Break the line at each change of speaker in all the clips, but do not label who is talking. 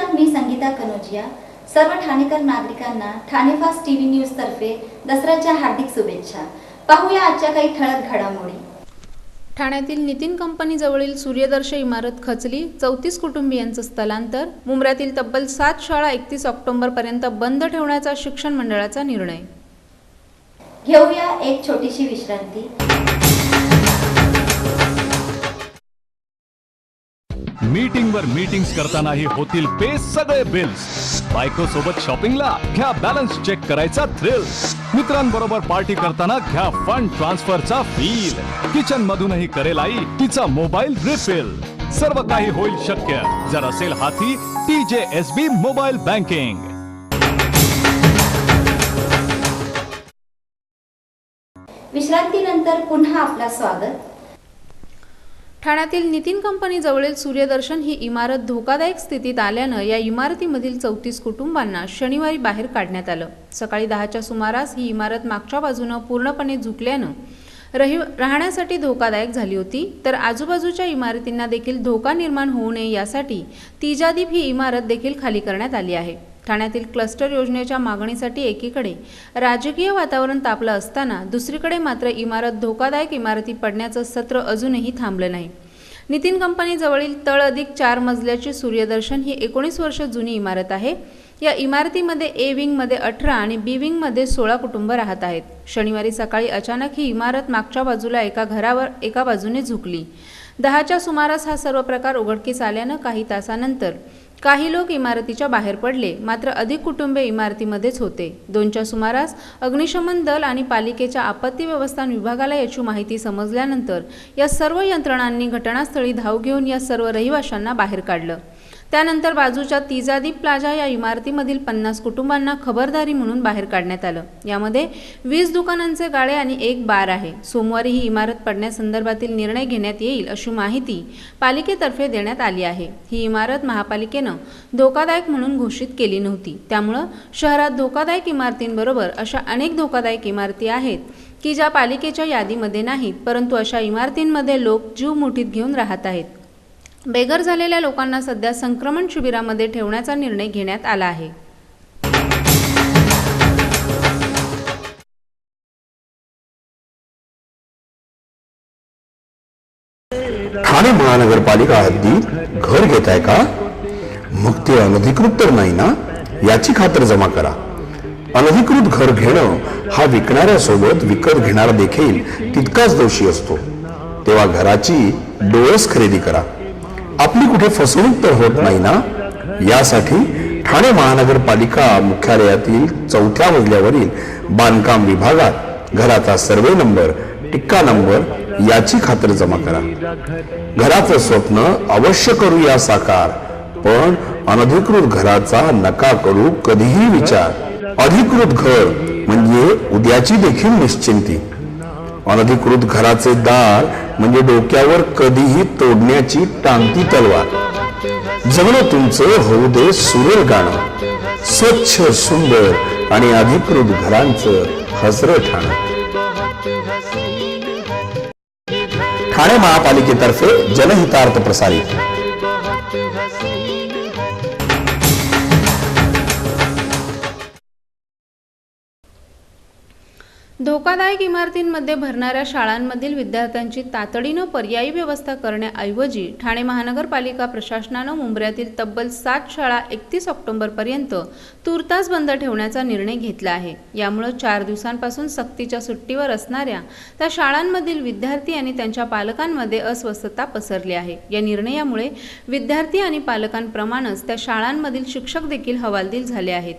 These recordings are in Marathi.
नमस्कार, मी संगीता कनोजिया। सर्व ठाणेकर नागरिकांना ठाणे फास्ट टीव्ही न्यूज तर्फे दसऱ्याच्या हार्दिक शुभेच्छा। पाहूया आजच्या काही ठळक घडामोडी।
ठाण्यातील नितीन कंपनी जवळील सूर्यदर्श इमारत खचली, 34 कुटुंबियांचं स्थलांतर। मुंब्र्यातील तब्बल 7 शाळा 31 ऑक्टोबर पर्यंत बंद ठेवण्याचा शिक्षण मंडळाचा निर्णय।
घेऊया एक छोटीशी विश्रांती।
मीटिंगवर मीटिंग्स करतानाही होतील पे सगळे बिल्स। बायको सोबत शॉपिंगला घ्या बॅलन्स चेक करायचा थ्रिल। मित्रांबरोबर पार्टी करताना घ्या फंड ट्रान्सफरचा फील। किचन मधूनही करेल आई तिचा मोबाईल रिफिल। सर्व काही होईल शक्य जर असेल हाती TJSB मोबाईल बँकिंग।
विश्रांतीनंतर पुन्हा आपला स्वागत।
ठाण्यातील नितीन कंपनी जवळील सूर्यदर्शन ही इमारत धोकादायक स्थितीत आल्यानं या इमारतीमधील 34 कुटुंबांना शनिवारी बाहेर काढण्यात आलं। सकाळी 10च्या सुमारास ही इमारत मागच्या बाजूने पूर्णपणे झुकल्यानं राहण्यासाठी धोकादायक झाली होती, तर आजूबाजूच्या इमारतींना देखील धोका निर्माण होऊ नये यासाठी तिजादीप ही इमारत देखील खाली करण्यात आली आहे। ठाण्यातील क्लस्टर योजनेच्या मागणीसाठी एकीकडे राजकीय वातावरण तापलं असताना दुसरीकडे मात्र धोकादायक इमारती पडण्याचं सत्र अजूनही थांबलं नाही। नितीन कंपनी जवळील तळ अधिक 4 मजल्याची सूर्यदर्शन ही 19 वर्ष जुनी इमारत आहे। या इमारतीमध्ये ए विंग मध्ये 18 आणि बी विंग मध्ये 16 कुटुंब राहत आहेत। शनिवारी सकाळी अचानक ही इमारत मागच्या बाजूला एका घरावर एका बाजूने झुकली। 10च्या सुमारास हा सर्व प्रकार उघडकीस आल्यानं काही तासानंतर काही लोक इमारतीच्या बाहेर पडले, मात्र अधिक कुटुंबे इमारतीमध्येच होते। 2च्या सुमारास अग्निशमन दल आणि पालिकेच्या आपत्ती व्यवस्थापन विभागाला याची माहिती समजल्यानंतर या सर्व यंत्रणांनी घटनास्थळी धाव घेऊन या सर्व रहिवाशांना बाहेर काढलं। त्यानंतर बाजूच्या तिजादीप प्लाझा या इमारतीमधील 50 कुटुंबांना खबरदारी म्हणून बाहेर काढण्यात आलं। यामध्ये 20 दुकानांचे गाळे आणि 1 बार आहे। सोमवारी ही इमारत पडण्यासंदर्भातील निर्णय घेण्यात येईल अशी माहिती पालिकेतर्फे देण्यात आली आहे। ही इमारत महापालिकेनं धोकादायक म्हणून घोषित केली नव्हती, त्यामुळे शहरात धोकादायक इमारतींबरोबर अशा अनेक धोकादायक इमारती आहेत की ज्या पालिकेच्या यादीमध्ये नाहीत, परंतु अशा इमारतींमध्ये लोक जीव मुठीत घेऊन राहत आहेत। बेघर झालेल्या लोकांना सध्या संक्रमण शिबिरामध्ये ठेवण्याचा निर्णय घेण्यात आला आहे।
ठाणे महानगरपालिका हद्दीत घर घेताय का? मग ते अनधिकृत तर नाही ना, याची खातर जमा करा। अनधिकृत घर घेणं हा विकणाऱ्यासोबत विकत घेणारा देखील तितकाच दोषी असतो। तेव्हा घराची डोळस खरेदी करा। आपली कुठे फसवणूक तर होत नाही ना, यासाठी ठाणे महानगरपालिका मुख्यालयातील 4थ्या मजल्यावरील बांधकाम विभागात घराचा सर्वे नंबर, टिक्का नंबर याची खातर जमा करा। घराचं स्वप्न अवश्य करूया साकार, पण अनधिकृत घराचा नका करू कधीही विचार। अधिकृत घर म्हणजे उद्याची देखील निश्चिंती। अनधिकृत घराचे दार म्हणजे डोक्यावर कधीही तोडण्याची टांगती तलवार। जगणं तुमचं होऊ दे सुरेल गाणं, स्वच्छ सुंदर आणि अधिकृत घरांचं हसरं ठाणं। ठाणे महापालिकेतर्फे जनहितार्थ प्रसारित।
धोकादायक इमारतींमध्ये भरणाऱ्या शाळांमधील विद्यार्थ्यांची तातडीनं पर्यायी व्यवस्था करण्याऐवजी ठाणे महानगरपालिका प्रशासनानं मुंब्र्यातील तब्बल 7 शाळा 31 ऑक्टोबर पर्यंत तूर्तास बंद ठेवण्याचा निर्णय घेतला आहे। यामुळे 4 दिवसांपासून सक्तीच्या सुट्टीवर असणाऱ्या त्या शाळांमधील विद्यार्थी आणि त्यांच्या पालकांमध्ये अस्वस्थता पसरली आहे। या निर्णयामुळे विद्यार्थी आणि पालकांप्रमाणेच त्या शाळांमधील शिक्षक देखील हवालदिल झाले आहेत।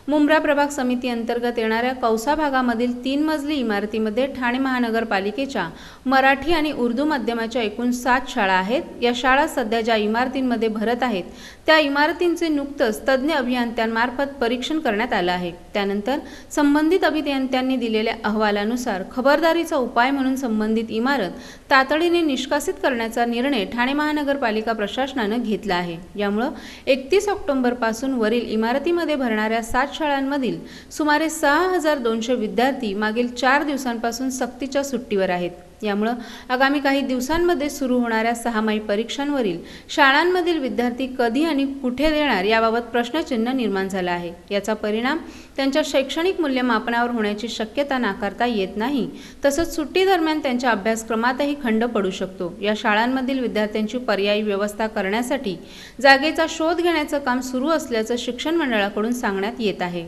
मुंब्रा प्रभाग समिती अंतर्गत येणाऱ्या कौसा भागामधील 3 मजली इमारतीमध्ये ठाणे महानगरपालिकेच्या मराठी आणि उर्दू माध्यमाच्या एकूण 7 शाळा आहेत। या शाळा सध्या ज्या इमारतींमध्ये भरत आहेत त्या इमारतींचे नुकतंच तज्ज्ञ अभियंत्यांमार्फत परीक्षण करण्यात आलं आहे। त्यानंतर संबंधित अभियंत्यांनी दिलेल्या अहवालानुसार खबरदारीचा उपाय म्हणून संबंधित इमारत तातडीने निष्कासित करण्याचा निर्णय ठाणे महानगरपालिका प्रशासनानं घेतला आहे। यामुळे 31 ऑक्टोबर पासून वरील इमारतीमध्ये भरणाऱ्या 7 शाळांमधील सुमारे 6200 विद्यार्थी मागील 4 दिवसांपासून सक्तीच्या सुट्टीवर आहेत। यामुळे आगामी काही दिवसांमध्ये सुरू होणाऱ्या 6माही परीक्षांवरील शाळांमधील विद्यार्थी कधी आणि कुठे देणार याबाबत प्रश्नचिन्ह निर्माण झालं आहे। याचा परिणाम त्यांच्या शैक्षणिक मूल्यमापनावर होण्याची शक्यता नाकारता येत नाही। तसंच सुट्टी दरम्यान त्यांच्या अभ्यासक्रमातही खंड पडू शकतो। या शाळांमधील विद्यार्थ्यांची पर्यायी व्यवस्था करण्यासाठी जागेचा शोध घेण्याचं काम सुरू असल्याचं शिक्षण मंडळाकडून सांगण्यात येत आहे।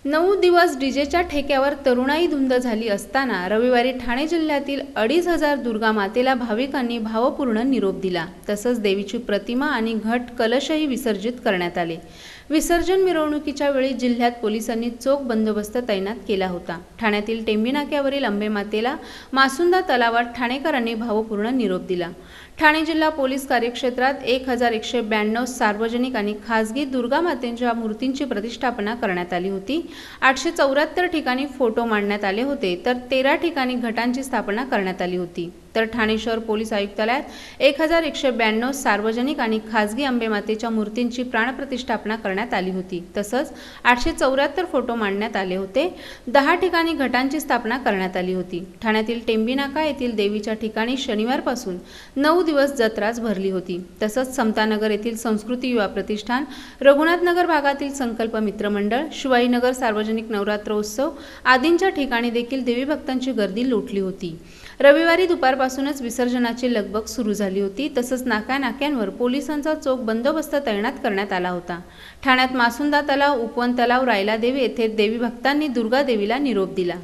9 दिवस डीजेच्या ठेक्यावर तरुणाई धुंद झाली असताना रविवारी ठाणे जिल्ह्यातील 2500 दुर्गा मातेला भाविकांनी भावपूर्ण निरोप दिला। तसंच देवीची प्रतिमा आणि घट कलशही विसर्जित करण्यात आले। विसर्जन मिरवणुकीच्या वेळी जिल्ह्यात पोलिसांनी चोख बंदोबस्त तैनात केला होता। ठाण्यातील टेंबी नाक्यावरील अंबे मातेला मासुंदा तलावात ठाणेकरांनी भावपूर्ण निरोप दिला। ठाणे जिल्हा पोलीस कार्यक्षेत्रात 1192 सार्वजनिक आणि खासगी दुर्गा मातेच्या मूर्तींची प्रतिष्ठापना करण्यात आली होती। 874 ठिकाणी फोटो मांडण्यात आले होते, तर 13 ठिकाणी घटांची स्थापना करण्यात आली होती। तर ठाणे शहर पोलीस आयुक्तालयात 1192 सार्वजनिक आणि खासगी अंबे मातेच्या मूर्तींची प्राणप्रतिष्ठापना करण्यात आली होती। तसंच 874 फोटो मांडण्यात आले होते। 10 ठिकाणी घटांची स्थापना करण्यात आली होती। ठाण्यातील टेंबी नाका येथील देवीच्या ठिकाणी शनिवारपासून 9 दिवस जत्राच भरली होती। तसंच समतानगर येथील संस्कृती युवा प्रतिष्ठान, रघुनाथनगर भागातील संकल्प मित्र मंडळ, शिवाजीनगर सार्वजनिक नवरात्रोत्सव आदींच्या ठिकाणी देखील देवी भक्तांची गर्दी लोटली होती। रविवारी दुपारपासूनच विसर्जनाची लगबग सुरू झाली होती। तसंच नाक्यांवर पोलिसांचा चोख बंदोबस्त तैनात करण्यात आला होता। ठाण्यात मासुंदा तलाव, उपवन तलाव, रायला देवी येथे देवी भक्तांनी दुर्गा देवीला निरोप दिला।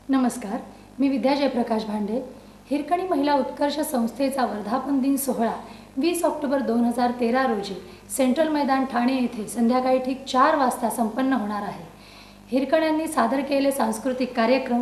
नमस्कार, मी विद्या जयप्रकाश भांडे। हिरकणी महिला उत्कर्ष संस्थेचा वर्धापन दिन सोहळा 20 ऑक्टोबर 2013 रोजी सेंट्रल मैदान ठाणे येथे संध्याकाळी ठीक 4 वाजता संपन्न होणार आहे। हिरकण्यांनी सादर केलेले सांस्कृतिक कार्यक्रम,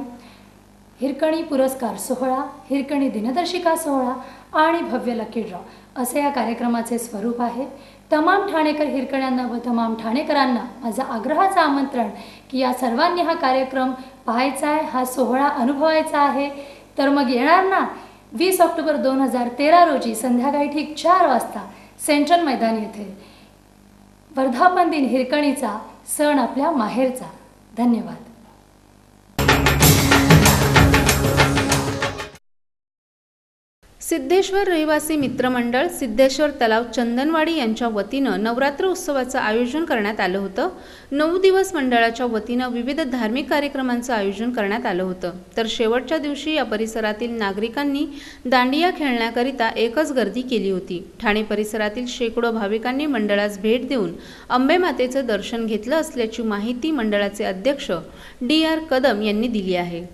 हिरकणी पुरस्कार सोहळा, हिरकणी दिनदर्शिका सोहळा आणि भव्य लकी ड्रॉ असे या कार्यक्रमाचे स्वरूप आहे। तमाम ठाणेकर हिरकण्यांना व तमाम ठाणेकरांना माझा आग्रहाचं आमंत्रण की या सर्वांनी हा कार्यक्रम पाहायचा आहे, हा सोहळा अनुभवायचा आहे। तर मग येणार ना 20 ऑक्टोबर 2013 रोजी संध्याकाळी ठीक 4 वाजता सेंट्रल मैदान येथे वर्धापन दिन हिरकणीचा सण आपल्या माहेरचा। धन्यवाद।
सिद्धेश्वर रहिवासी मित्रमंडळ सिद्धेश्वर तलाव चंदनवाडी यांच्या वतीनं नवरात्र उत्सवाचं आयोजन करण्यात आलं होतं। 9 दिवस मंडळाच्या वतीनं विविध धार्मिक कार्यक्रमांचं आयोजन करण्यात आलं होतं। तर शेवटच्या दिवशी या परिसरातील नागरिकांनी दांडिया खेळण्याकरिता एकच गर्दी केली होती। ठाणे परिसरातील शेकडो भाविकांनी मंडळास भेट देऊन अंबे मातेचं दर्शन घेतलं असल्याची माहिती मंडळाचे अध्यक्ष DR कदम यांनी दिली आहे।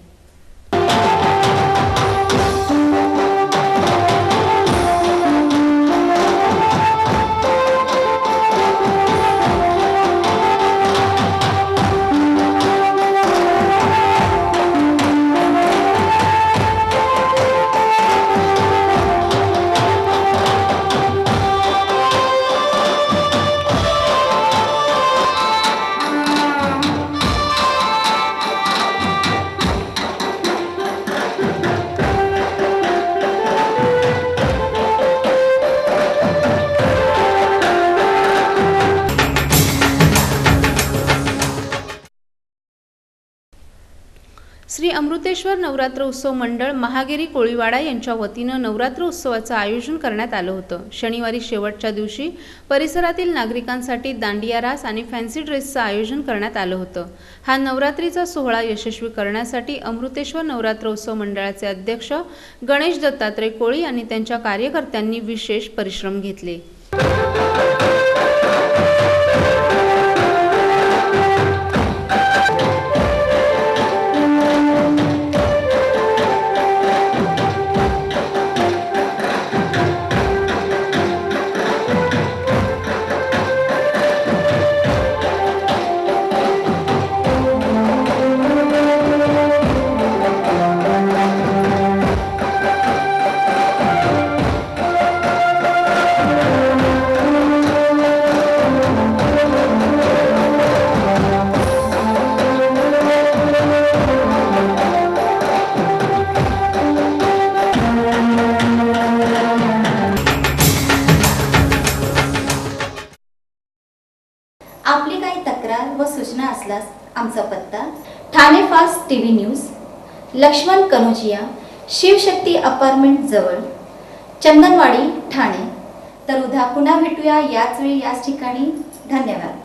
श्री अमृतेश्वर नवरात्र उत्सव मंडळ महागेरी कोळीवाडा यांच्या वतीनं नवरात्र उत्सवाचं आयोजन करण्यात आलं होतं। शनिवारी शेवटच्या दिवशी परिसरातील नागरिकांसाठी दांडिया रास आणि फॅन्सी ड्रेसचं आयोजन करण्यात आलं होतं। हा नवरात्रीचा सोहळा यशस्वी करण्यासाठी अमृतेश्वर नवरात्र उत्सव मंडळाचे अध्यक्ष गणेश दत्तात्रय कोळी आणि त्यांच्या कार्यकर्त्यांनी विशेष परिश्रम घेतले।
तक्रार व सूचना असल्यास आमचा पत्ता Thane fast TV news, Laxman Kanojia, Shivshakti apartment जवळ, चंदनवाडी, ठाणे. तर उद्या पुन्हा भेटूया याच वेळी याच ठिकाणी. धन्यवाद.